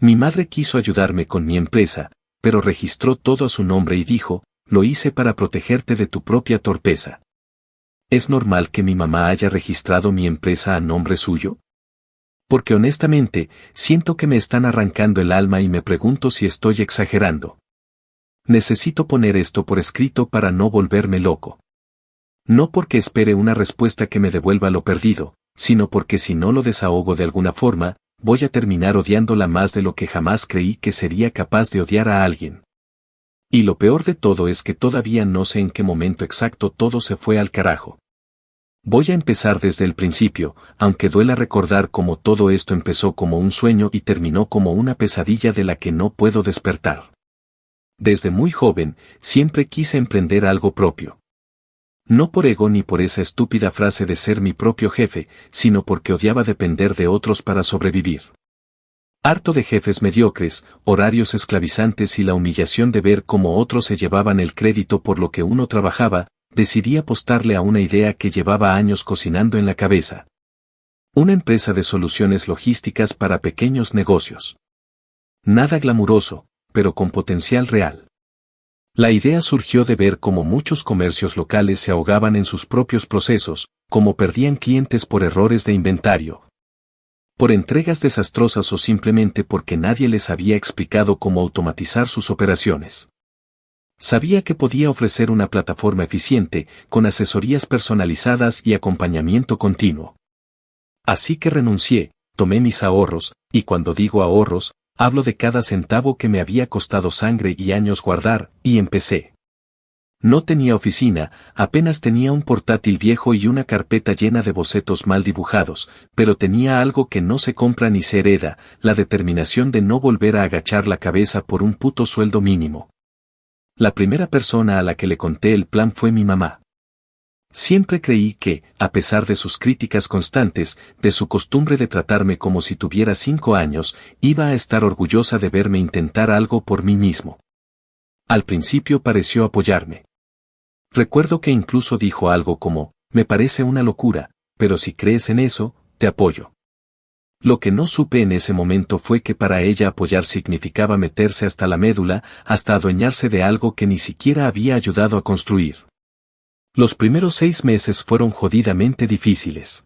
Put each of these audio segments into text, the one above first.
Mi madre quiso ayudarme con mi empresa, pero registró todo a su nombre y dijo, lo hice para protegerte de tu propia torpeza. ¿Es normal que mi mamá haya registrado mi empresa a nombre suyo? Porque honestamente, siento que me están arrancando el alma y me pregunto si estoy exagerando. Necesito poner esto por escrito para no volverme loco. No porque espere una respuesta que me devuelva lo perdido, sino porque si no lo desahogo de alguna forma, voy a terminar odiándola más de lo que jamás creí que sería capaz de odiar a alguien. Y lo peor de todo es que todavía no sé en qué momento exacto todo se fue al carajo. Voy a empezar desde el principio, aunque duela recordar cómo todo esto empezó como un sueño y terminó como una pesadilla de la que no puedo despertar. Desde muy joven, siempre quise emprender algo propio. No por ego ni por esa estúpida frase de ser mi propio jefe, sino porque odiaba depender de otros para sobrevivir. Harto de jefes mediocres, horarios esclavizantes y la humillación de ver cómo otros se llevaban el crédito por lo que uno trabajaba, decidí apostarle a una idea que llevaba años cocinando en la cabeza. Una empresa de soluciones logísticas para pequeños negocios. Nada glamuroso, pero con potencial real. La idea surgió de ver cómo muchos comercios locales se ahogaban en sus propios procesos, cómo perdían clientes por errores de inventario, por entregas desastrosas o simplemente porque nadie les había explicado cómo automatizar sus operaciones. Sabía que podía ofrecer una plataforma eficiente, con asesorías personalizadas y acompañamiento continuo. Así que renuncié, tomé mis ahorros, y cuando digo ahorros, hablo de cada centavo que me había costado sangre y años guardar, y empecé. No tenía oficina, apenas tenía un portátil viejo y una carpeta llena de bocetos mal dibujados, pero tenía algo que no se compra ni se hereda, la determinación de no volver a agachar la cabeza por un puto sueldo mínimo. La primera persona a la que le conté el plan fue mi mamá. Siempre creí que, a pesar de sus críticas constantes, de su costumbre de tratarme como si tuviera 5 años, iba a estar orgullosa de verme intentar algo por mí mismo. Al principio pareció apoyarme. Recuerdo que incluso dijo algo como, me parece una locura, pero si crees en eso, te apoyo. Lo que no supe en ese momento fue que para ella apoyar significaba meterse hasta la médula, hasta adueñarse de algo que ni siquiera había ayudado a construir. Los primeros 6 meses fueron jodidamente difíciles.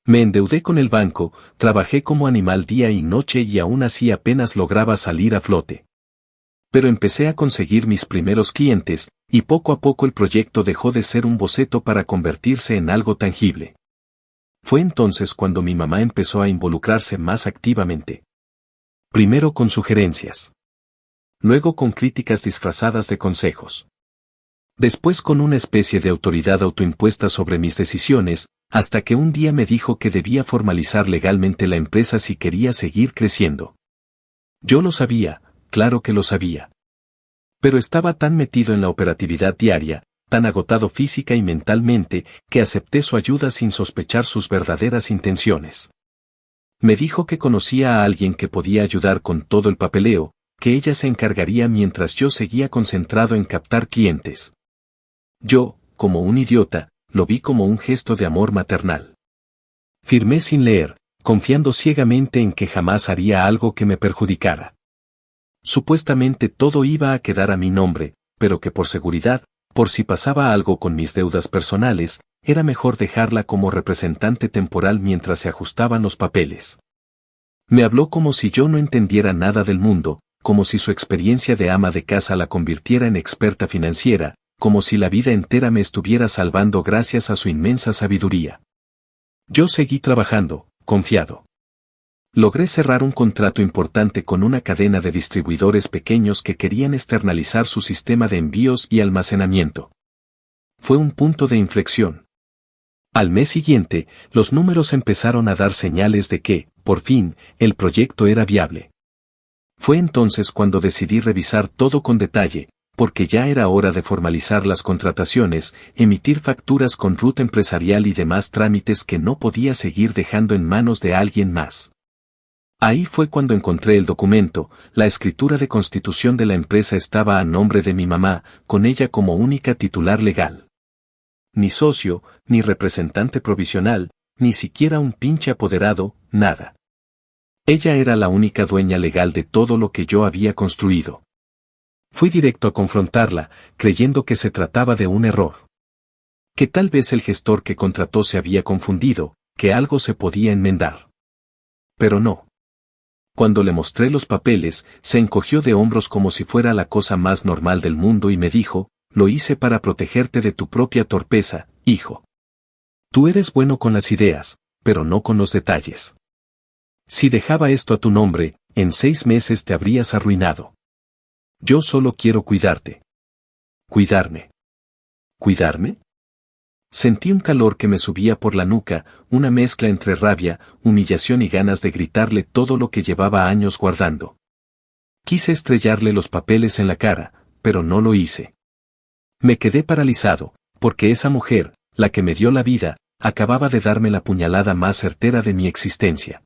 Me endeudé con el banco, trabajé como animal día y noche y aún así apenas lograba salir a flote. Pero empecé a conseguir mis primeros clientes, y poco a poco el proyecto dejó de ser un boceto para convertirse en algo tangible. Fue entonces cuando mi mamá empezó a involucrarse más activamente. Primero con sugerencias. Luego con críticas disfrazadas de consejos. Después con una especie de autoridad autoimpuesta sobre mis decisiones, hasta que un día me dijo que debía formalizar legalmente la empresa si quería seguir creciendo. Yo lo sabía, claro que lo sabía. Pero estaba tan metido en la operatividad diaria, tan agotado física y mentalmente, que acepté su ayuda sin sospechar sus verdaderas intenciones. Me dijo que conocía a alguien que podía ayudar con todo el papeleo, que ella se encargaría mientras yo seguía concentrado en captar clientes. Yo, como un idiota, lo vi como un gesto de amor maternal. Firmé sin leer, confiando ciegamente en que jamás haría algo que me perjudicara. Supuestamente todo iba a quedar a mi nombre, pero que por seguridad, por si pasaba algo con mis deudas personales, era mejor dejarla como representante temporal mientras se ajustaban los papeles. Me habló como si yo no entendiera nada del mundo, como si su experiencia de ama de casa la convirtiera en experta financiera, como si la vida entera me estuviera salvando gracias a su inmensa sabiduría. Yo seguí trabajando, confiado. Logré cerrar un contrato importante con una cadena de distribuidores pequeños que querían externalizar su sistema de envíos y almacenamiento. Fue un punto de inflexión. Al mes siguiente, los números empezaron a dar señales de que, por fin, el proyecto era viable. Fue entonces cuando decidí revisar todo con detalle, porque ya era hora de formalizar las contrataciones, emitir facturas con ruta empresarial y demás trámites que no podía seguir dejando en manos de alguien más. Ahí fue cuando encontré el documento, la escritura de constitución de la empresa estaba a nombre de mi mamá, con ella como única titular legal. Ni socio, ni representante provisional, ni siquiera un pinche apoderado, nada. Ella era la única dueña legal de todo lo que yo había construido. Fui directo a confrontarla, creyendo que se trataba de un error. Que tal vez el gestor que contrató se había confundido, que algo se podía enmendar. Pero no. Cuando le mostré los papeles, se encogió de hombros como si fuera la cosa más normal del mundo y me dijo, lo hice para protegerte de tu propia torpeza, hijo. Tú eres bueno con las ideas, pero no con los detalles. Si dejaba esto a tu nombre, en 6 meses te habrías arruinado. Yo solo quiero cuidarte. ¿Cuidarme? ¿Cuidarme? Sentí un calor que me subía por la nuca, una mezcla entre rabia, humillación y ganas de gritarle todo lo que llevaba años guardando. Quise estrellarle los papeles en la cara, pero no lo hice. Me quedé paralizado, porque esa mujer, la que me dio la vida, acababa de darme la puñalada más certera de mi existencia.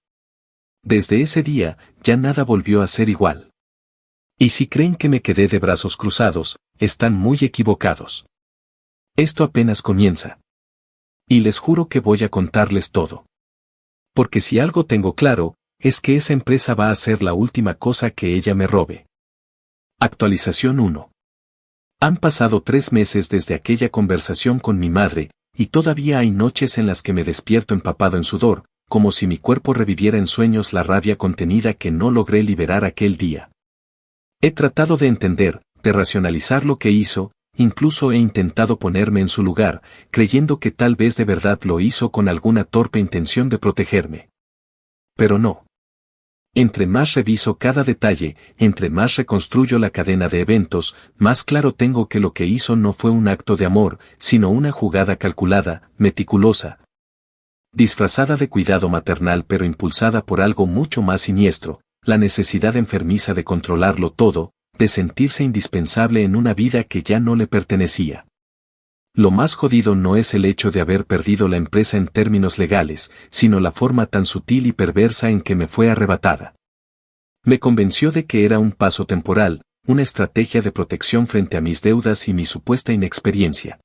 Desde ese día, ya nada volvió a ser igual. Y si creen que me quedé de brazos cruzados, están muy equivocados. Esto apenas comienza. Y les juro que voy a contarles todo. Porque si algo tengo claro, es que esa empresa va a ser la última cosa que ella me robe. Actualización 1. Han pasado 3 meses desde aquella conversación con mi madre, y todavía hay noches en las que me despierto empapado en sudor, como si mi cuerpo reviviera en sueños la rabia contenida que no logré liberar aquel día. He tratado de entender, de racionalizar lo que hizo, incluso he intentado ponerme en su lugar, creyendo que tal vez de verdad lo hizo con alguna torpe intención de protegerme. Pero no. Entre más reviso cada detalle, entre más reconstruyo la cadena de eventos, más claro tengo que lo que hizo no fue un acto de amor, sino una jugada calculada, meticulosa, disfrazada de cuidado maternal pero impulsada por algo mucho más siniestro, la necesidad enfermiza de controlarlo todo, de sentirse indispensable en una vida que ya no le pertenecía. Lo más jodido no es el hecho de haber perdido la empresa en términos legales, sino la forma tan sutil y perversa en que me fue arrebatada. Me convenció de que era un paso temporal, una estrategia de protección frente a mis deudas y mi supuesta inexperiencia.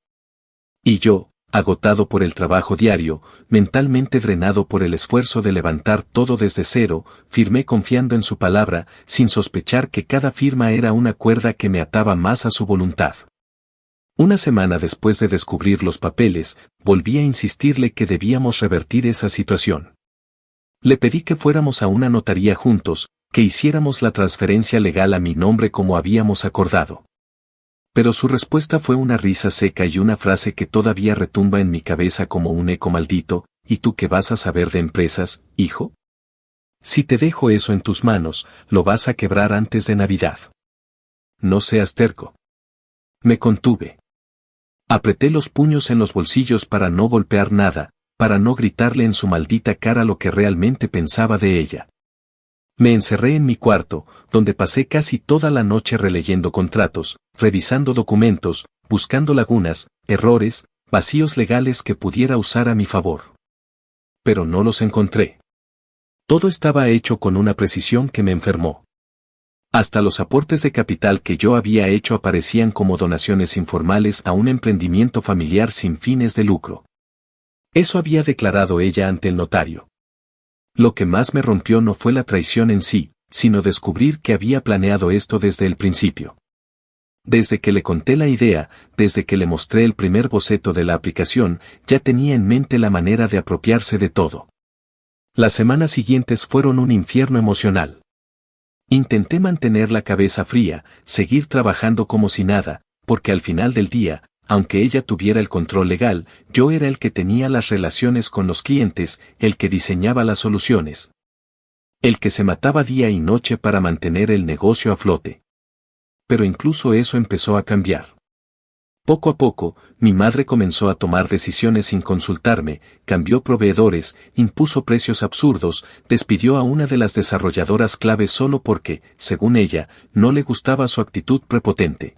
Y yo, agotado por el trabajo diario, mentalmente drenado por el esfuerzo de levantar todo desde cero, firmé confiando en su palabra, sin sospechar que cada firma era una cuerda que me ataba más a su voluntad. Una semana después de descubrir los papeles, volví a insistirle que debíamos revertir esa situación. Le pedí que fuéramos a una notaría juntos, que hiciéramos la transferencia legal a mi nombre como habíamos acordado. Pero su respuesta fue una risa seca y una frase que todavía retumba en mi cabeza como un eco maldito, ¿y tú qué vas a saber de empresas, hijo? Si te dejo eso en tus manos, lo vas a quebrar antes de Navidad. No seas terco. Me contuve. Apreté los puños en los bolsillos para no golpear nada, para no gritarle en su maldita cara lo que realmente pensaba de ella. Me encerré en mi cuarto, donde pasé casi toda la noche releyendo contratos, revisando documentos, buscando lagunas, errores, vacíos legales que pudiera usar a mi favor. Pero no los encontré. Todo estaba hecho con una precisión que me enfermó. Hasta los aportes de capital que yo había hecho aparecían como donaciones informales a un emprendimiento familiar sin fines de lucro. Eso había declarado ella ante el notario. Lo que más me rompió no fue la traición en sí, sino descubrir que había planeado esto desde el principio. Desde que le conté la idea, desde que le mostré el primer boceto de la aplicación, ya tenía en mente la manera de apropiarse de todo. Las semanas siguientes fueron un infierno emocional. Intenté mantener la cabeza fría, seguir trabajando como si nada, porque al final del día, aunque ella tuviera el control legal, yo era el que tenía las relaciones con los clientes, el que diseñaba las soluciones. El que se mataba día y noche para mantener el negocio a flote. Pero incluso eso empezó a cambiar. Poco a poco, mi madre comenzó a tomar decisiones sin consultarme, cambió proveedores, impuso precios absurdos, despidió a una de las desarrolladoras clave solo porque, según ella, no le gustaba su actitud prepotente.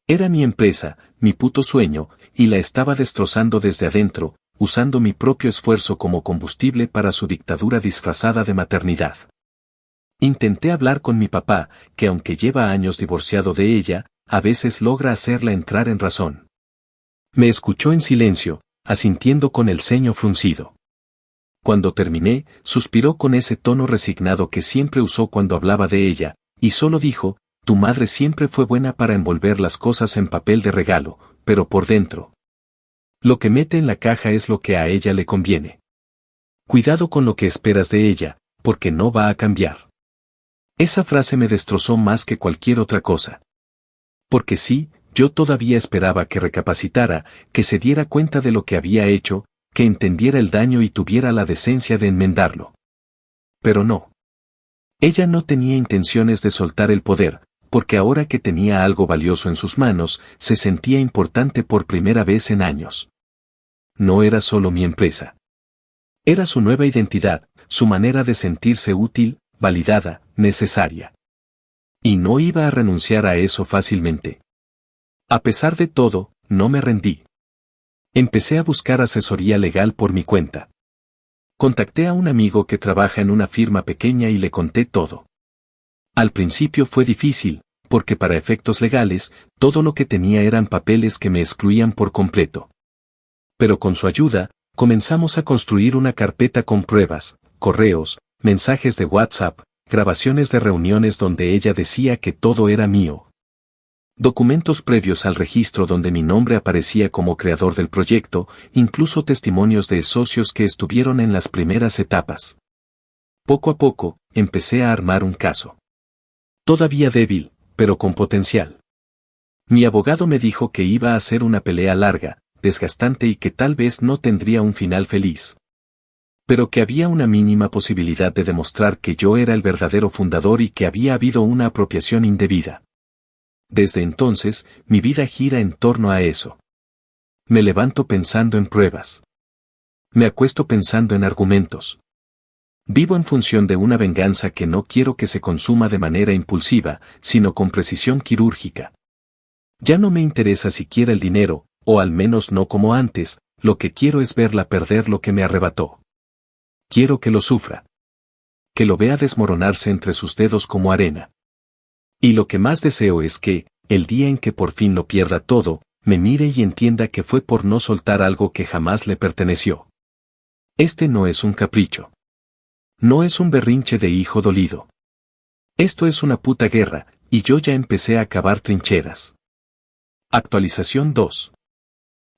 Era mi empresa, mi puto sueño, y la estaba destrozando desde adentro, usando mi propio esfuerzo como combustible para su dictadura disfrazada de maternidad. Intenté hablar con mi papá, que aunque lleva años divorciado de ella, a veces logra hacerla entrar en razón. Me escuchó en silencio, asintiendo con el ceño fruncido. Cuando terminé, suspiró con ese tono resignado que siempre usó cuando hablaba de ella, y solo dijo, tu madre siempre fue buena para envolver las cosas en papel de regalo, pero por dentro. Lo que mete en la caja es lo que a ella le conviene. Cuidado con lo que esperas de ella, porque no va a cambiar. Esa frase me destrozó más que cualquier otra cosa. Porque sí, yo todavía esperaba que recapacitara, que se diera cuenta de lo que había hecho, que entendiera el daño y tuviera la decencia de enmendarlo. Pero no. Ella no tenía intenciones de soltar el poder, porque ahora que tenía algo valioso en sus manos, se sentía importante por primera vez en años. No era solo mi empresa. Era su nueva identidad, su manera de sentirse útil, validada, necesaria. Y no iba a renunciar a eso fácilmente. A pesar de todo, no me rendí. Empecé a buscar asesoría legal por mi cuenta. Contacté a un amigo que trabaja en una firma pequeña y le conté todo. Al principio fue difícil, porque para efectos legales, todo lo que tenía eran papeles que me excluían por completo. Pero con su ayuda, comenzamos a construir una carpeta con pruebas, correos, mensajes de WhatsApp, grabaciones de reuniones donde ella decía que todo era mío. Documentos previos al registro donde mi nombre aparecía como creador del proyecto, incluso testimonios de socios que estuvieron en las primeras etapas. Poco a poco, empecé a armar un caso. Todavía débil, pero con potencial. Mi abogado me dijo que iba a ser una pelea larga, desgastante y que tal vez no tendría un final feliz. Pero que había una mínima posibilidad de demostrar que yo era el verdadero fundador y que había habido una apropiación indebida. Desde entonces, mi vida gira en torno a eso. Me levanto pensando en pruebas. Me acuesto pensando en argumentos. Vivo en función de una venganza que no quiero que se consuma de manera impulsiva, sino con precisión quirúrgica. Ya no me interesa siquiera el dinero, o al menos no como antes, lo que quiero es verla perder lo que me arrebató. Quiero que lo sufra. Que lo vea desmoronarse entre sus dedos como arena. Y lo que más deseo es que, el día en que por fin lo pierda todo, me mire y entienda que fue por no soltar algo que jamás le perteneció. Este no es un capricho. No es un berrinche de hijo dolido. Esto es una puta guerra, y yo ya empecé a cavar trincheras. Actualización 2.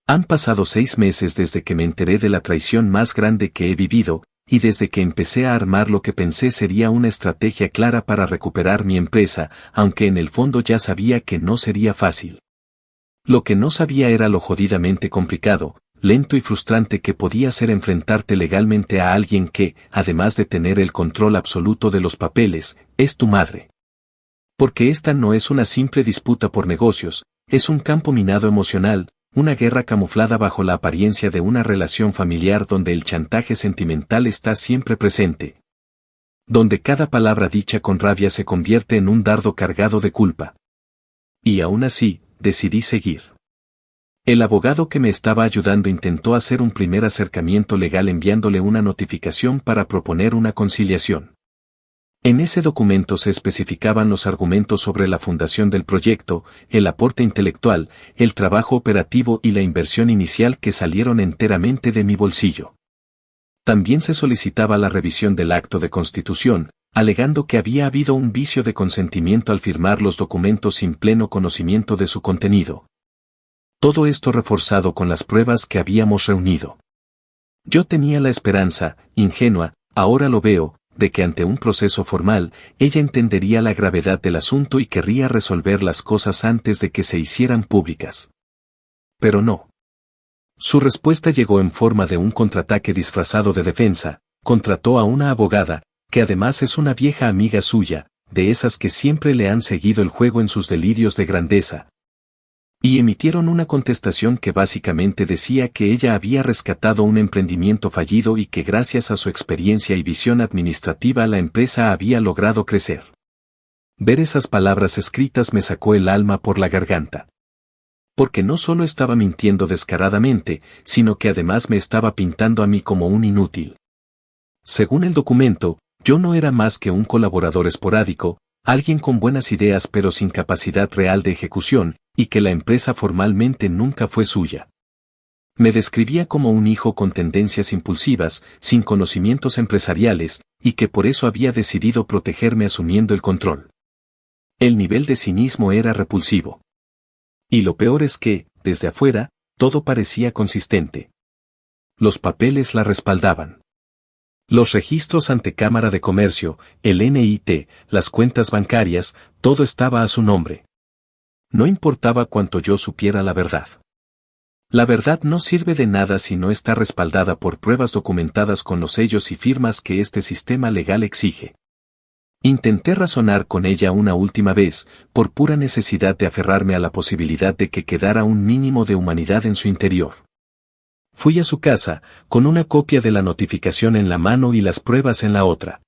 Han pasado 6 meses desde que me enteré de la traición más grande que he vivido, y desde que empecé a armar lo que pensé sería una estrategia clara para recuperar mi empresa, aunque en el fondo ya sabía que no sería fácil. Lo que no sabía era lo jodidamente complicado, lento y frustrante que podía ser enfrentarte legalmente a alguien que, además de tener el control absoluto de los papeles, es tu madre. Porque esta no es una simple disputa por negocios, es un campo minado emocional, una guerra camuflada bajo la apariencia de una relación familiar donde el chantaje sentimental está siempre presente. Donde cada palabra dicha con rabia se convierte en un dardo cargado de culpa. Y aún así, decidí seguir. El abogado que me estaba ayudando intentó hacer un primer acercamiento legal enviándole una notificación para proponer una conciliación. En ese documento se especificaban los argumentos sobre la fundación del proyecto, el aporte intelectual, el trabajo operativo y la inversión inicial que salieron enteramente de mi bolsillo. También se solicitaba la revisión del acto de constitución, alegando que había habido un vicio de consentimiento al firmar los documentos sin pleno conocimiento de su contenido. Todo esto reforzado con las pruebas que habíamos reunido. Yo tenía la esperanza, ingenua, ahora lo veo, de que ante un proceso formal, ella entendería la gravedad del asunto y querría resolver las cosas antes de que se hicieran públicas. Pero no. Su respuesta llegó en forma de un contraataque disfrazado de defensa, contrató a una abogada, que además es una vieja amiga suya, de esas que siempre le han seguido el juego en sus delirios de grandeza. Y emitieron una contestación que básicamente decía que ella había rescatado un emprendimiento fallido y que gracias a su experiencia y visión administrativa la empresa había logrado crecer. Ver esas palabras escritas me sacó el alma por la garganta. Porque no solo estaba mintiendo descaradamente, sino que además me estaba pintando a mí como un inútil. Según el documento, yo no era más que un colaborador esporádico, alguien con buenas ideas pero sin capacidad real de ejecución, y que la empresa formalmente nunca fue suya. Me describía como un hijo con tendencias impulsivas, sin conocimientos empresariales, y que por eso había decidido protegerme asumiendo el control. El nivel de cinismo era repulsivo. Y lo peor es que, desde afuera, todo parecía consistente. Los papeles la respaldaban. Los registros ante Cámara de Comercio, el NIT, las cuentas bancarias, todo estaba a su nombre. No importaba cuánto yo supiera la verdad. La verdad no sirve de nada si no está respaldada por pruebas documentadas con los sellos y firmas que este sistema legal exige. Intenté razonar con ella una última vez, por pura necesidad de aferrarme a la posibilidad de que quedara un mínimo de humanidad en su interior. Fui a su casa, con una copia de la notificación en la mano y las pruebas en la otra.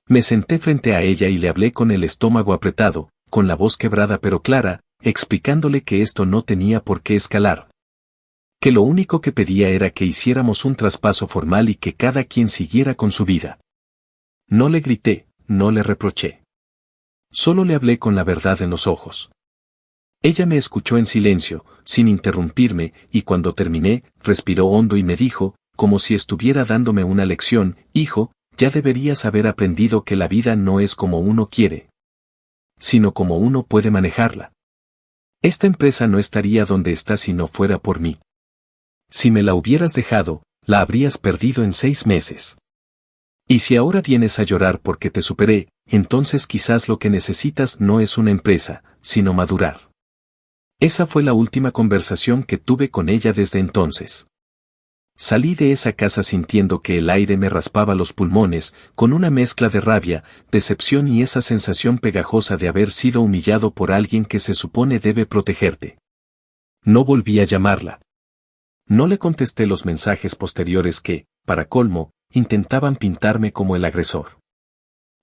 Me senté frente a ella y le hablé con el estómago apretado, con la voz quebrada pero clara, explicándole que esto no tenía por qué escalar. Que lo único que pedía era que hiciéramos un traspaso formal y que cada quien siguiera con su vida. No le grité, no le reproché. Solo le hablé con la verdad en los ojos. Ella me escuchó en silencio, sin interrumpirme, y cuando terminé, respiró hondo y me dijo, como si estuviera dándome una lección: hijo, ya deberías haber aprendido que la vida no es como uno quiere, sino como uno puede manejarla. Esta empresa no estaría donde está si no fuera por mí. Si me la hubieras dejado, la habrías perdido en 6 meses. Y si ahora vienes a llorar porque te superé, entonces quizás lo que necesitas no es una empresa, sino madurar. Esa fue la última conversación que tuve con ella desde entonces. Salí de esa casa sintiendo que el aire me raspaba los pulmones, con una mezcla de rabia, decepción y esa sensación pegajosa de haber sido humillado por alguien que se supone debe protegerte. No volví a llamarla. No le contesté los mensajes posteriores que, para colmo, intentaban pintarme como el agresor.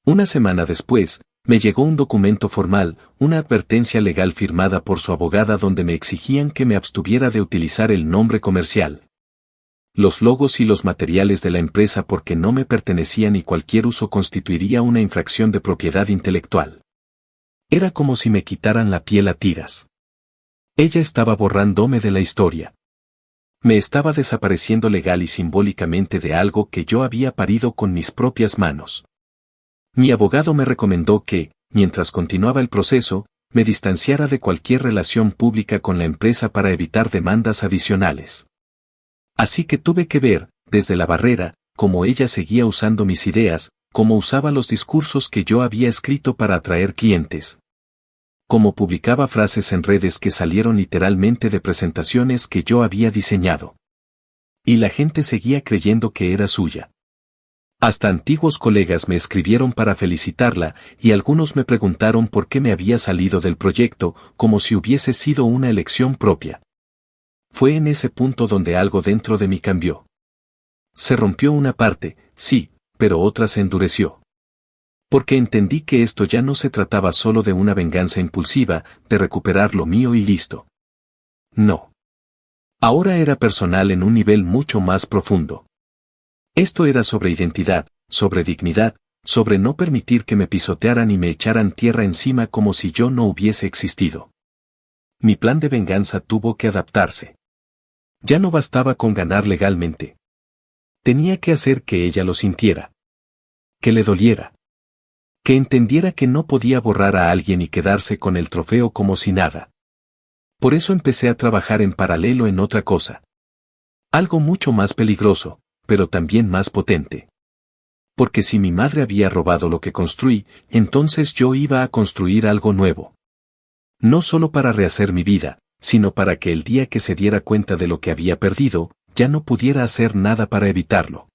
Una semana después, me llegó un documento formal, una advertencia legal firmada por su abogada donde me exigían que me abstuviera de utilizar el nombre comercial, los logos y los materiales de la empresa porque no me pertenecían y cualquier uso constituiría una infracción de propiedad intelectual. Era como si me quitaran la piel a tiras. Ella estaba borrándome de la historia. Me estaba desapareciendo legal y simbólicamente de algo que yo había parido con mis propias manos. Mi abogado me recomendó que, mientras continuaba el proceso, me distanciara de cualquier relación pública con la empresa para evitar demandas adicionales. Así que tuve que ver, desde la barrera, cómo ella seguía usando mis ideas, cómo usaba los discursos que yo había escrito para atraer clientes. Cómo publicaba frases en redes que salieron literalmente de presentaciones que yo había diseñado. Y la gente seguía creyendo que era suya. Hasta antiguos colegas me escribieron para felicitarla, y algunos me preguntaron por qué me había salido del proyecto, como si hubiese sido una elección propia. Fue en ese punto donde algo dentro de mí cambió. Se rompió una parte, sí, pero otra se endureció. Porque entendí que esto ya no se trataba solo de una venganza impulsiva, de recuperar lo mío y listo. No. Ahora era personal en un nivel mucho más profundo. Esto era sobre identidad, sobre dignidad, sobre no permitir que me pisotearan y me echaran tierra encima como si yo no hubiese existido. Mi plan de venganza tuvo que adaptarse. Ya no bastaba con ganar legalmente. Tenía que hacer que ella lo sintiera. Que le doliera. Que entendiera que no podía borrar a alguien y quedarse con el trofeo como si nada. Por eso empecé a trabajar en paralelo en otra cosa. Algo mucho más peligroso, pero también más potente. Porque si mi madre había robado lo que construí, entonces yo iba a construir algo nuevo. No solo para rehacer mi vida, sino para que el día que se diera cuenta de lo que había perdido, ya no pudiera hacer nada para evitarlo.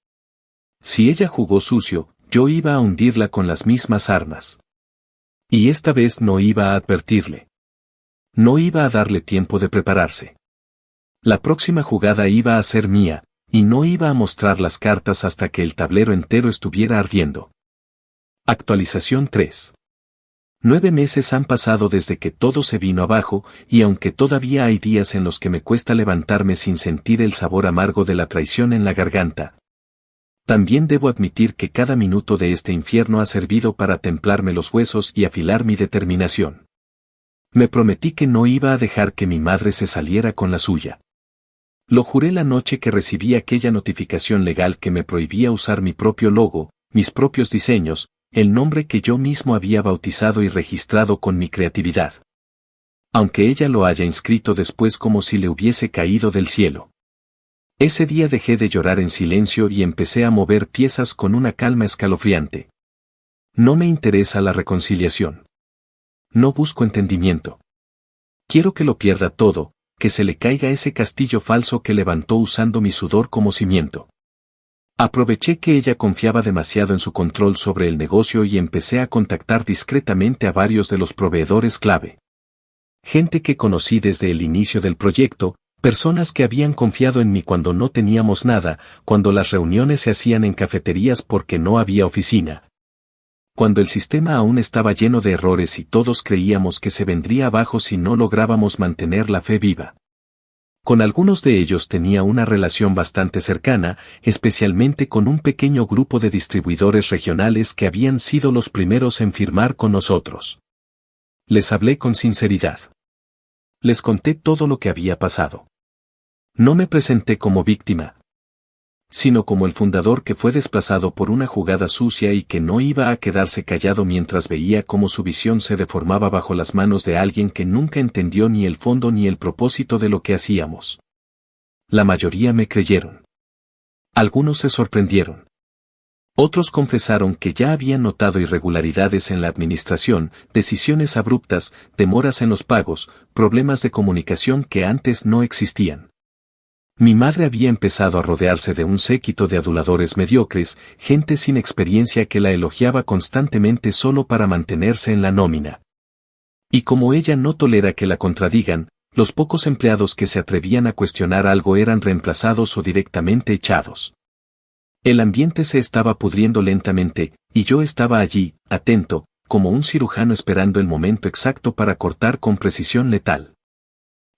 Si ella jugó sucio, yo iba a hundirla con las mismas armas. Y esta vez no iba a advertirle. No iba a darle tiempo de prepararse. La próxima jugada iba a ser mía, y no iba a mostrar las cartas hasta que el tablero entero estuviera ardiendo. Actualización 3. 9 meses han pasado desde que todo se vino abajo, y aunque todavía hay días en los que me cuesta levantarme sin sentir el sabor amargo de la traición en la garganta, también debo admitir que cada minuto de este infierno ha servido para templarme los huesos y afilar mi determinación. Me prometí que no iba a dejar que mi madre se saliera con la suya. Lo juré la noche que recibí aquella notificación legal que me prohibía usar mi propio logo, mis propios diseños, el nombre que yo mismo había bautizado y registrado con mi creatividad. Aunque ella lo haya inscrito después como si le hubiese caído del cielo. Ese día dejé de llorar en silencio y empecé a mover piezas con una calma escalofriante. No me interesa la reconciliación. No busco entendimiento. Quiero que lo pierda todo, que se le caiga ese castillo falso que levantó usando mi sudor como cimiento. Aproveché que ella confiaba demasiado en su control sobre el negocio y empecé a contactar discretamente a varios de los proveedores clave. Gente que conocí desde el inicio del proyecto, personas que habían confiado en mí cuando no teníamos nada, cuando las reuniones se hacían en cafeterías porque no había oficina. Cuando el sistema aún estaba lleno de errores y todos creíamos que se vendría abajo si no lográbamos mantener la fe viva. Con algunos de ellos tenía una relación bastante cercana, especialmente con un pequeño grupo de distribuidores regionales que habían sido los primeros en firmar con nosotros. Les hablé con sinceridad. Les conté todo lo que había pasado. No me presenté como víctima, sino como el fundador que fue desplazado por una jugada sucia y que no iba a quedarse callado mientras veía cómo su visión se deformaba bajo las manos de alguien que nunca entendió ni el fondo ni el propósito de lo que hacíamos. La mayoría me creyeron. Algunos se sorprendieron. Otros confesaron que ya habían notado irregularidades en la administración, decisiones abruptas, demoras en los pagos, problemas de comunicación que antes no existían. Mi madre había empezado a rodearse de un séquito de aduladores mediocres, gente sin experiencia que la elogiaba constantemente solo para mantenerse en la nómina. Y como ella no tolera que la contradigan, los pocos empleados que se atrevían a cuestionar algo eran reemplazados o directamente echados. El ambiente se estaba pudriendo lentamente, y yo estaba allí, atento, como un cirujano esperando el momento exacto para cortar con precisión letal.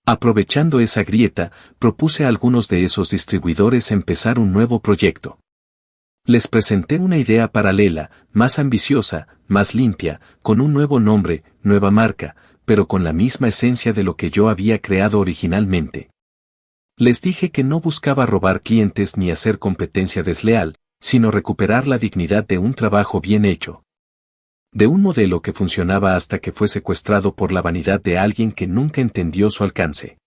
Aprovechando esa grieta, propuse a algunos de esos distribuidores empezar un nuevo proyecto. Les presenté una idea paralela, más ambiciosa, más limpia, con un nuevo nombre, nueva marca, pero con la misma esencia de lo que yo había creado originalmente. Les dije que no buscaba robar clientes ni hacer competencia desleal, sino recuperar la dignidad de un trabajo bien hecho. De un modelo que funcionaba hasta que fue secuestrado por la vanidad de alguien que nunca entendió su alcance.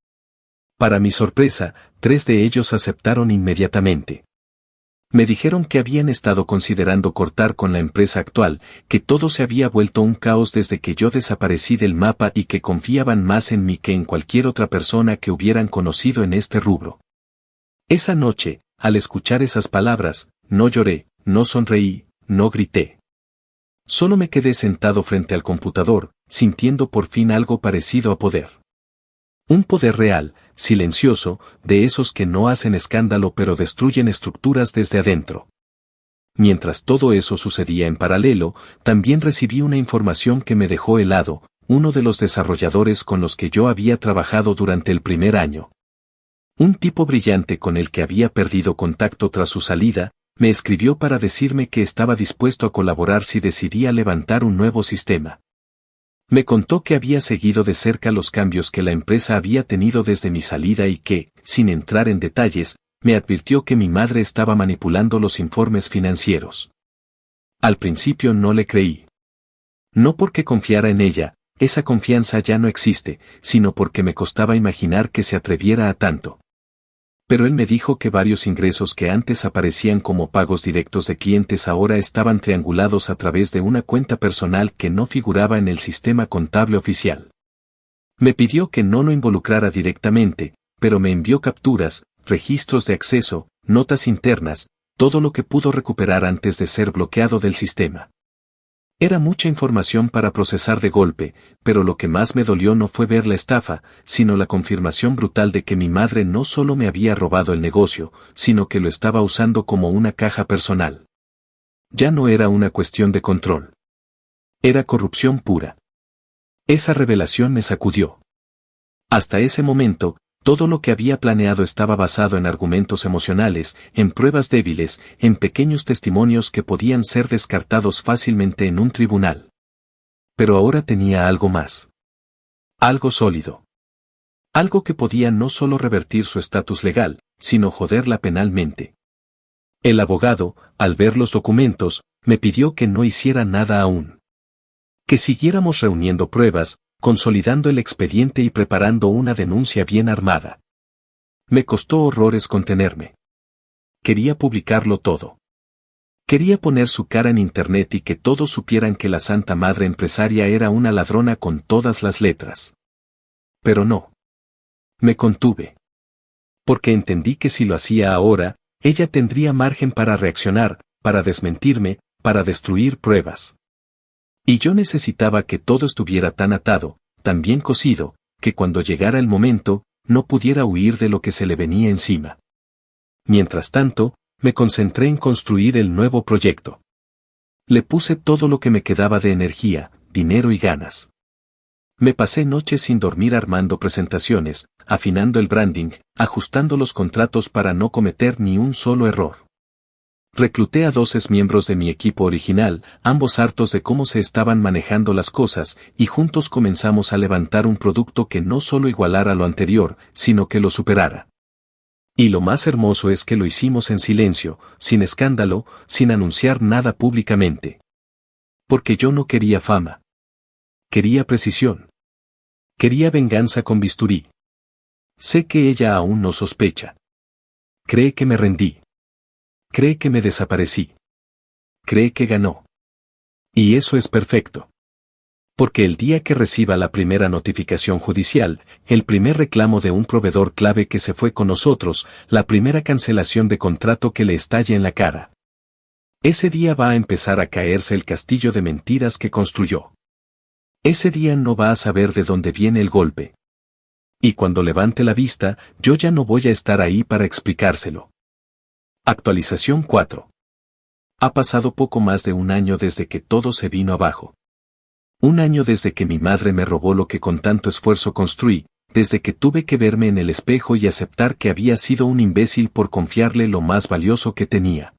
Para mi sorpresa, 3 de ellos aceptaron inmediatamente. Me dijeron que habían estado considerando cortar con la empresa actual, que todo se había vuelto un caos desde que yo desaparecí del mapa y que confiaban más en mí que en cualquier otra persona que hubieran conocido en este rubro. Esa noche, al escuchar esas palabras, no lloré, no sonreí, no grité. Solo me quedé sentado frente al computador, sintiendo por fin algo parecido a poder. Un poder real, silencioso, de esos que no hacen escándalo pero destruyen estructuras desde adentro. Mientras todo eso sucedía en paralelo, también recibí una información que me dejó helado, uno de los desarrolladores con los que yo había trabajado durante el primer año. Un tipo brillante con el que había perdido contacto tras su salida, me escribió para decirme que estaba dispuesto a colaborar si decidía levantar un nuevo sistema. Me contó que había seguido de cerca los cambios que la empresa había tenido desde mi salida y que, sin entrar en detalles, me advirtió que mi madre estaba manipulando los informes financieros. Al principio no le creí. No porque confiara en ella, esa confianza ya no existe, sino porque me costaba imaginar que se atreviera a tanto. Pero él me dijo que varios ingresos que antes aparecían como pagos directos de clientes ahora estaban triangulados a través de una cuenta personal que no figuraba en el sistema contable oficial. Me pidió que no lo involucrara directamente, pero me envió capturas, registros de acceso, notas internas, todo lo que pudo recuperar antes de ser bloqueado del sistema. Era mucha información para procesar de golpe, pero lo que más me dolió no fue ver la estafa, sino la confirmación brutal de que mi madre no solo me había robado el negocio, sino que lo estaba usando como una caja personal. Ya no era una cuestión de control. Era corrupción pura. Esa revelación me sacudió. Hasta ese momento, todo lo que había planeado estaba basado en argumentos emocionales, en pruebas débiles, en pequeños testimonios que podían ser descartados fácilmente en un tribunal. Pero ahora tenía algo más. Algo sólido. Algo que podía no solo revertir su estatus legal, sino joderla penalmente. El abogado, al ver los documentos, me pidió que no hiciera nada aún. Que siguiéramos reuniendo pruebas, consolidando el expediente y preparando una denuncia bien armada. Me costó horrores contenerme. Quería publicarlo todo. Quería poner su cara en internet y que todos supieran que la Santa Madre Empresaria era una ladrona con todas las letras. Pero no. Me contuve. Porque entendí que si lo hacía ahora, ella tendría margen para reaccionar, para desmentirme, para destruir pruebas. Y yo necesitaba que todo estuviera tan atado, tan bien cosido, que cuando llegara el momento, no pudiera huir de lo que se le venía encima. Mientras tanto, me concentré en construir el nuevo proyecto. Le puse todo lo que me quedaba de energía, dinero y ganas. Me pasé noches sin dormir armando presentaciones, afinando el branding, ajustando los contratos para no cometer ni un solo error. Recluté a 12 miembros de mi equipo original, ambos hartos de cómo se estaban manejando las cosas, y juntos comenzamos a levantar un producto que no solo igualara lo anterior, sino que lo superara. Y lo más hermoso es que lo hicimos en silencio, sin escándalo, sin anunciar nada públicamente. Porque yo no quería fama. Quería precisión. Quería venganza con bisturí. Sé que ella aún no sospecha. Cree que me rendí. Cree que me desaparecí. Cree que ganó. Y eso es perfecto. Porque el día que reciba la primera notificación judicial, el primer reclamo de un proveedor clave que se fue con nosotros, la primera cancelación de contrato que le estalle en la cara. Ese día va a empezar a caerse el castillo de mentiras que construyó. Ese día no va a saber de dónde viene el golpe. Y cuando levante la vista, yo ya no voy a estar ahí para explicárselo. Actualización 4. Ha pasado poco más de un año desde que todo se vino abajo. Un año desde que mi madre me robó lo que con tanto esfuerzo construí, desde que tuve que verme en el espejo y aceptar que había sido un imbécil por confiarle lo más valioso que tenía.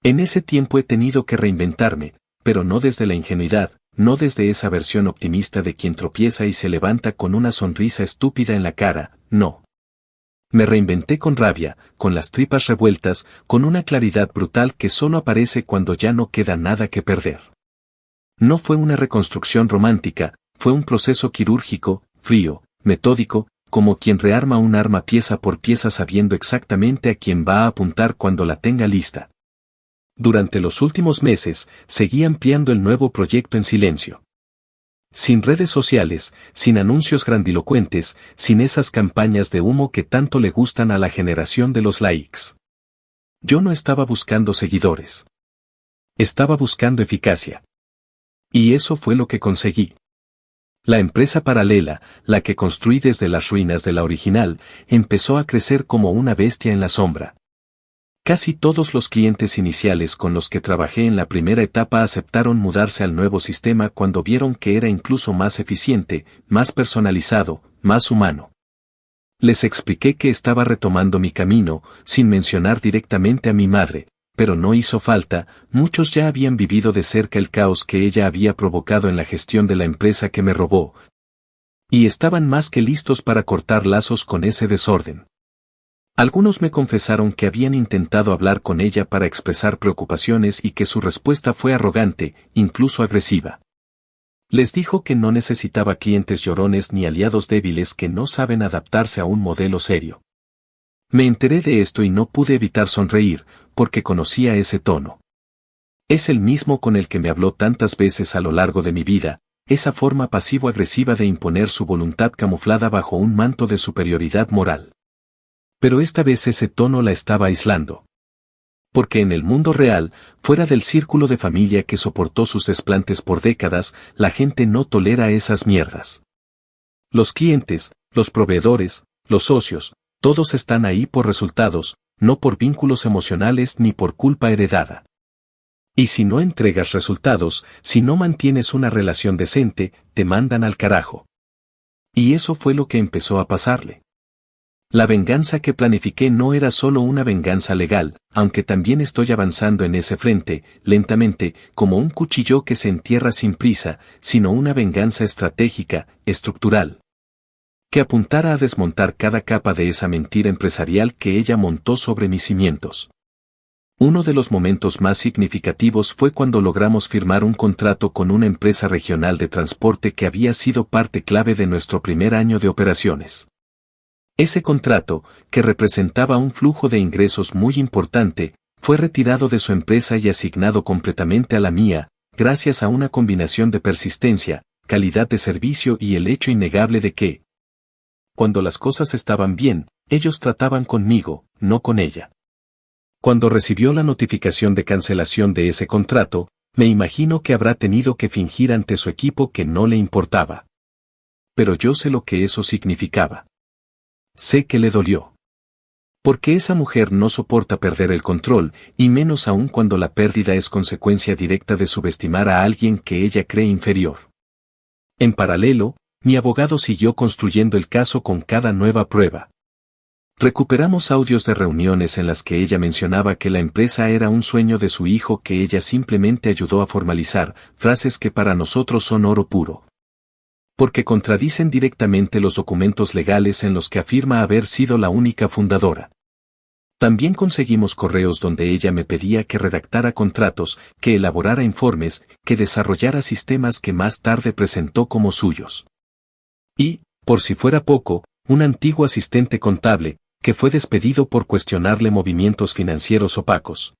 En ese tiempo he tenido que reinventarme, pero no desde la ingenuidad, no desde esa versión optimista de quien tropieza y se levanta con una sonrisa estúpida en la cara, no. Me reinventé con rabia, con las tripas revueltas, con una claridad brutal que solo aparece cuando ya no queda nada que perder. No fue una reconstrucción romántica, fue un proceso quirúrgico, frío, metódico, como quien rearma un arma pieza por pieza sabiendo exactamente a quién va a apuntar cuando la tenga lista. Durante los últimos meses, seguí ampliando el nuevo proyecto en silencio. Sin redes sociales, sin anuncios grandilocuentes, sin esas campañas de humo que tanto le gustan a la generación de los likes. Yo no estaba buscando seguidores. Estaba buscando eficacia. Y eso fue lo que conseguí. La empresa paralela, la que construí desde las ruinas de la original, empezó a crecer como una bestia en la sombra. Casi todos los clientes iniciales con los que trabajé en la primera etapa aceptaron mudarse al nuevo sistema cuando vieron que era incluso más eficiente, más personalizado, más humano. Les expliqué que estaba retomando mi camino, sin mencionar directamente a mi madre, pero no hizo falta, muchos ya habían vivido de cerca el caos que ella había provocado en la gestión de la empresa que me robó. Y estaban más que listos para cortar lazos con ese desorden. Algunos me confesaron que habían intentado hablar con ella para expresar preocupaciones y que su respuesta fue arrogante, incluso agresiva. Les dijo que no necesitaba clientes llorones ni aliados débiles que no saben adaptarse a un modelo serio. Me enteré de esto y no pude evitar sonreír, porque conocía ese tono. Es el mismo con el que me habló tantas veces a lo largo de mi vida, esa forma pasivo-agresiva de imponer su voluntad camuflada bajo un manto de superioridad moral. Pero esta vez ese tono la estaba aislando. Porque en el mundo real, fuera del círculo de familia que soportó sus desplantes por décadas, la gente no tolera esas mierdas. Los clientes, los proveedores, los socios, todos están ahí por resultados, no por vínculos emocionales ni por culpa heredada. Y si no entregas resultados, si no mantienes una relación decente, te mandan al carajo. Y eso fue lo que empezó a pasarle. La venganza que planifiqué no era solo una venganza legal, aunque también estoy avanzando en ese frente, lentamente, como un cuchillo que se entierra sin prisa, sino una venganza estratégica, estructural. Que apuntara a desmontar cada capa de esa mentira empresarial que ella montó sobre mis cimientos. Uno de los momentos más significativos fue cuando logramos firmar un contrato con una empresa regional de transporte que había sido parte clave de nuestro primer año de operaciones. Ese contrato, que representaba un flujo de ingresos muy importante, fue retirado de su empresa y asignado completamente a la mía, gracias a una combinación de persistencia, calidad de servicio y el hecho innegable de que, cuando las cosas estaban bien, ellos trataban conmigo, no con ella. Cuando recibió la notificación de cancelación de ese contrato, me imagino que habrá tenido que fingir ante su equipo que no le importaba. Pero yo sé lo que eso significaba. Sé que le dolió. Porque esa mujer no soporta perder el control, y menos aún cuando la pérdida es consecuencia directa de subestimar a alguien que ella cree inferior. En paralelo, mi abogado siguió construyendo el caso con cada nueva prueba. Recuperamos audios de reuniones en las que ella mencionaba que la empresa era un sueño de su hijo que ella simplemente ayudó a formalizar, frases que para nosotros son oro puro. Porque contradicen directamente los documentos legales en los que afirma haber sido la única fundadora. También conseguimos correos donde ella me pedía que redactara contratos, que elaborara informes, que desarrollara sistemas que más tarde presentó como suyos. Y, por si fuera poco, un antiguo asistente contable, que fue despedido por cuestionarle movimientos financieros opacos.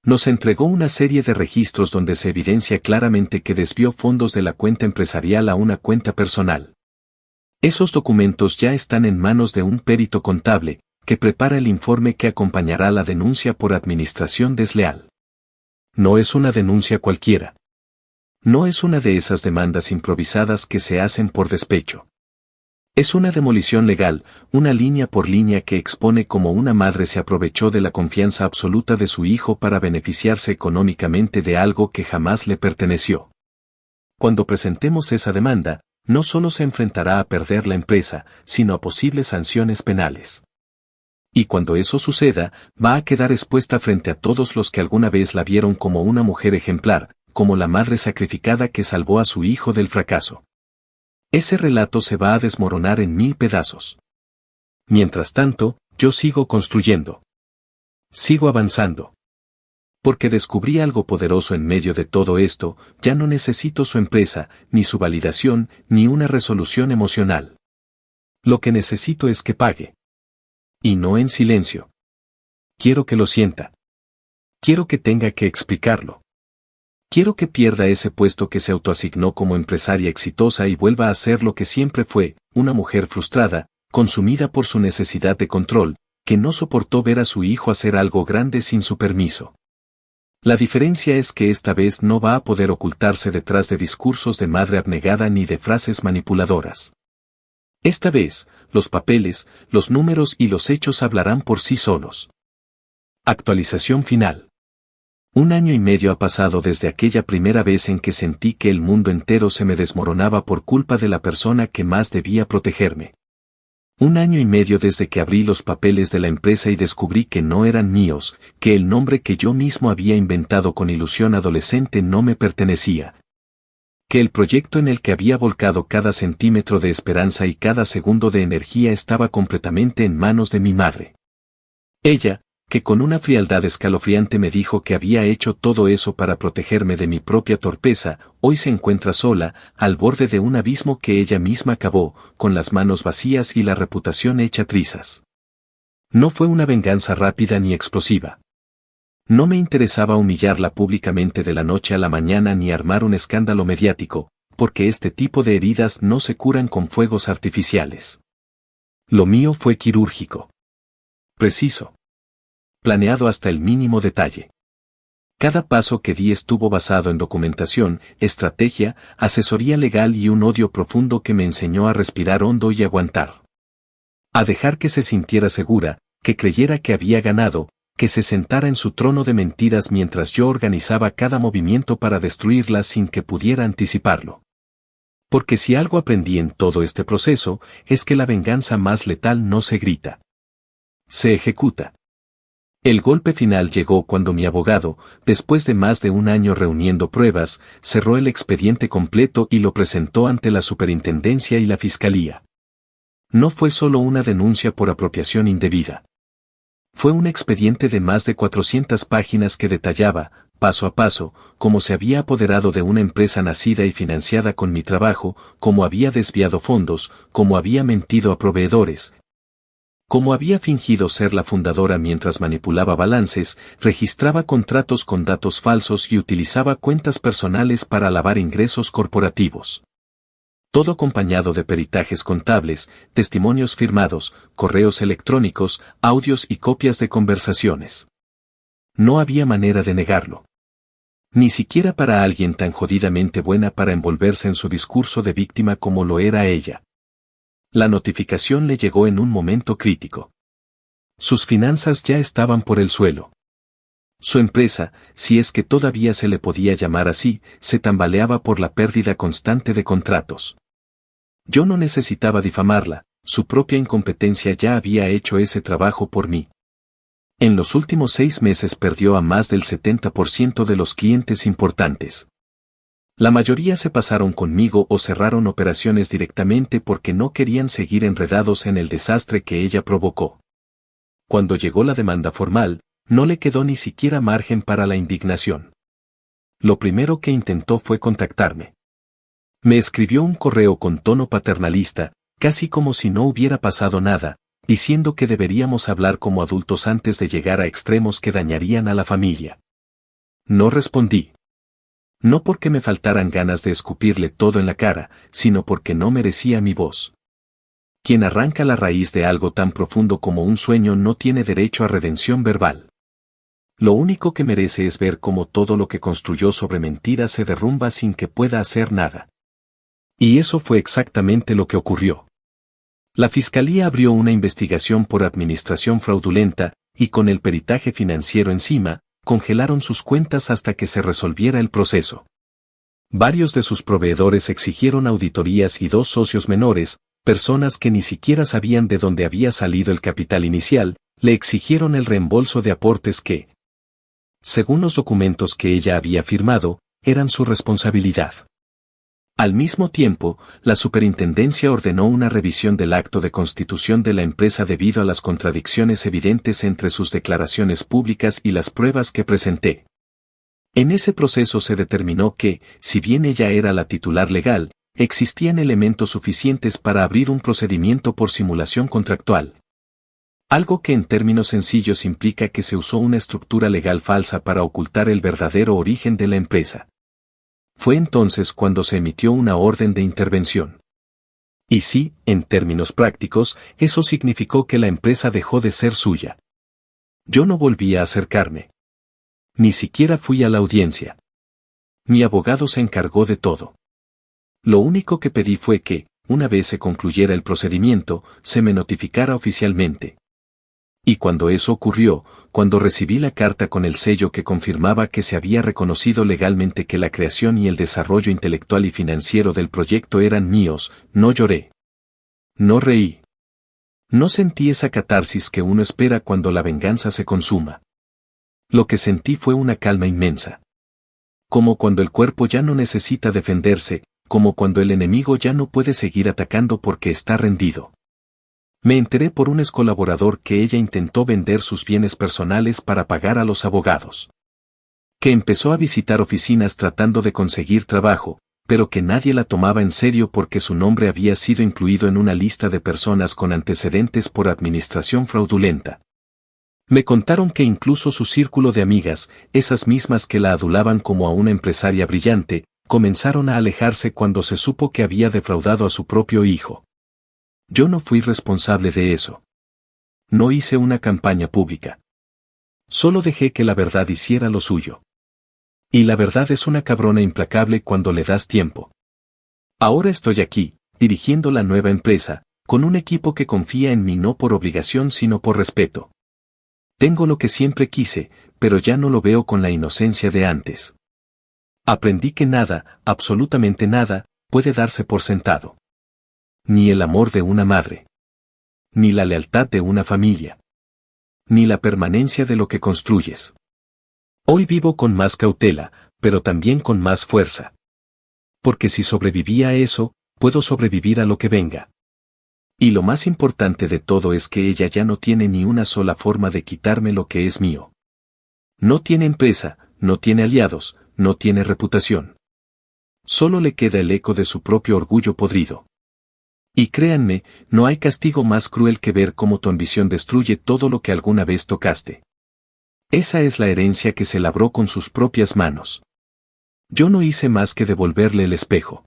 Nos entregó una serie de registros donde se evidencia claramente que desvió fondos de la cuenta empresarial a una cuenta personal. Esos documentos ya están en manos de un perito contable, que prepara el informe que acompañará la denuncia por administración desleal. No es una denuncia cualquiera. No es una de esas demandas improvisadas que se hacen por despecho. Es una demolición legal, una línea por línea que expone cómo una madre se aprovechó de la confianza absoluta de su hijo para beneficiarse económicamente de algo que jamás le perteneció. Cuando presentemos esa demanda, no solo se enfrentará a perder la empresa, sino a posibles sanciones penales. Y cuando eso suceda, va a quedar expuesta frente a todos los que alguna vez la vieron como una mujer ejemplar, como la madre sacrificada que salvó a su hijo del fracaso. Ese relato se va a desmoronar en 1000 pedazos. Mientras tanto, yo sigo construyendo. Sigo avanzando. Porque descubrí algo poderoso en medio de todo esto, ya no necesito su empresa, ni su validación, ni una resolución emocional. Lo que necesito es que pague. Y no en silencio. Quiero que lo sienta. Quiero que tenga que explicarlo. Quiero que pierda ese puesto que se autoasignó como empresaria exitosa y vuelva a ser lo que siempre fue, una mujer frustrada, consumida por su necesidad de control, que no soportó ver a su hijo hacer algo grande sin su permiso. La diferencia es que esta vez no va a poder ocultarse detrás de discursos de madre abnegada ni de frases manipuladoras. Esta vez, los papeles, los números y los hechos hablarán por sí solos. Actualización final. 1 año y medio ha pasado desde aquella primera vez en que sentí que el mundo entero se me desmoronaba por culpa de la persona que más debía protegerme. 1 año y medio desde que abrí los papeles de la empresa y descubrí que no eran míos, que el nombre que yo mismo había inventado con ilusión adolescente no me pertenecía. Que el proyecto en el que había volcado cada centímetro de esperanza y cada segundo de energía estaba completamente en manos de mi madre. Ella, que con una frialdad escalofriante me dijo que había hecho todo eso para protegerme de mi propia torpeza, hoy se encuentra sola, al borde de un abismo que ella misma cavó, con las manos vacías y la reputación hecha trizas. No fue una venganza rápida ni explosiva. No me interesaba humillarla públicamente de la noche a la mañana ni armar un escándalo mediático, porque este tipo de heridas no se curan con fuegos artificiales. Lo mío fue quirúrgico. Preciso. Planeado hasta el mínimo detalle. Cada paso que di estuvo basado en documentación, estrategia, asesoría legal y un odio profundo que me enseñó a respirar hondo y aguantar. A dejar que se sintiera segura, que creyera que había ganado, que se sentara en su trono de mentiras mientras yo organizaba cada movimiento para destruirla sin que pudiera anticiparlo. Porque si algo aprendí en todo este proceso, es que la venganza más letal no se grita. Se ejecuta. El golpe final llegó cuando mi abogado, después de más de 1 año reuniendo pruebas, cerró el expediente completo y lo presentó ante la superintendencia y la fiscalía. No fue solo una denuncia por apropiación indebida. Fue un expediente de más de 400 páginas que detallaba, paso a paso, cómo se había apoderado de una empresa nacida y financiada con mi trabajo, cómo había desviado fondos, cómo había mentido a proveedores, cómo había fingido ser la fundadora mientras manipulaba balances, registraba contratos con datos falsos y utilizaba cuentas personales para lavar ingresos corporativos. Todo acompañado de peritajes contables, testimonios firmados, correos electrónicos, audios y copias de conversaciones. No había manera de negarlo. Ni siquiera para alguien tan jodidamente buena para envolverse en su discurso de víctima como lo era ella. La notificación le llegó en un momento crítico. Sus finanzas ya estaban por el suelo. Su empresa, si es que todavía se le podía llamar así, se tambaleaba por la pérdida constante de contratos. Yo no necesitaba difamarla, su propia incompetencia ya había hecho ese trabajo por mí. En los últimos 6 meses perdió a más del 70% de los clientes importantes. La mayoría se pasaron conmigo o cerraron operaciones directamente porque no querían seguir enredados en el desastre que ella provocó. Cuando llegó la demanda formal, no le quedó ni siquiera margen para la indignación. Lo primero que intentó fue contactarme. Me escribió un correo con tono paternalista, casi como si no hubiera pasado nada, diciendo que deberíamos hablar como adultos antes de llegar a extremos que dañarían a la familia. No respondí. No porque me faltaran ganas de escupirle todo en la cara, sino porque no merecía mi voz. Quien arranca la raíz de algo tan profundo como un sueño no tiene derecho a redención verbal. Lo único que merece es ver cómo todo lo que construyó sobre mentiras se derrumba sin que pueda hacer nada. Y eso fue exactamente lo que ocurrió. La fiscalía abrió una investigación por administración fraudulenta, y con el peritaje financiero encima, congelaron sus cuentas hasta que se resolviera el proceso. Varios de sus proveedores exigieron auditorías y 2 socios menores, personas que ni siquiera sabían de dónde había salido el capital inicial, le exigieron el reembolso de aportes que, según los documentos que ella había firmado, eran su responsabilidad. Al mismo tiempo, la superintendencia ordenó una revisión del acto de constitución de la empresa debido a las contradicciones evidentes entre sus declaraciones públicas y las pruebas que presenté. En ese proceso se determinó que, si bien ella era la titular legal, existían elementos suficientes para abrir un procedimiento por simulación contractual. Algo que en términos sencillos implica que se usó una estructura legal falsa para ocultar el verdadero origen de la empresa. Fue entonces cuando se emitió una orden de intervención. Y sí, en términos prácticos, eso significó que la empresa dejó de ser suya. Yo no volví a acercarme. Ni siquiera fui a la audiencia. Mi abogado se encargó de todo. Lo único que pedí fue que, una vez se concluyera el procedimiento, se me notificara oficialmente. Y cuando eso ocurrió, cuando recibí la carta con el sello que confirmaba que se había reconocido legalmente que la creación y el desarrollo intelectual y financiero del proyecto eran míos, no lloré. No reí. No sentí esa catarsis que uno espera cuando la venganza se consuma. Lo que sentí fue una calma inmensa. Como cuando el cuerpo ya no necesita defenderse, como cuando el enemigo ya no puede seguir atacando porque está rendido. Me enteré por un excolaborador que ella intentó vender sus bienes personales para pagar a los abogados. Que empezó a visitar oficinas tratando de conseguir trabajo, pero que nadie la tomaba en serio porque su nombre había sido incluido en una lista de personas con antecedentes por administración fraudulenta. Me contaron que incluso su círculo de amigas, esas mismas que la adulaban como a una empresaria brillante, comenzaron a alejarse cuando se supo que había defraudado a su propio hijo. Yo no fui responsable de eso. No hice una campaña pública. Solo dejé que la verdad hiciera lo suyo. Y la verdad es una cabrona implacable cuando le das tiempo. Ahora estoy aquí, dirigiendo la nueva empresa, con un equipo que confía en mí no por obligación sino por respeto. Tengo lo que siempre quise, pero ya no lo veo con la inocencia de antes. Aprendí que nada, absolutamente nada, puede darse por sentado. Ni el amor de una madre. Ni la lealtad de una familia. Ni la permanencia de lo que construyes. Hoy vivo con más cautela, pero también con más fuerza. Porque si sobreviví a eso, puedo sobrevivir a lo que venga. Y lo más importante de todo es que ella ya no tiene ni una sola forma de quitarme lo que es mío. No tiene empresa, no tiene aliados, no tiene reputación. Solo le queda el eco de su propio orgullo podrido. Y créanme, no hay castigo más cruel que ver cómo tu ambición destruye todo lo que alguna vez tocaste. Esa es la herencia que se labró con sus propias manos. Yo no hice más que devolverle el espejo.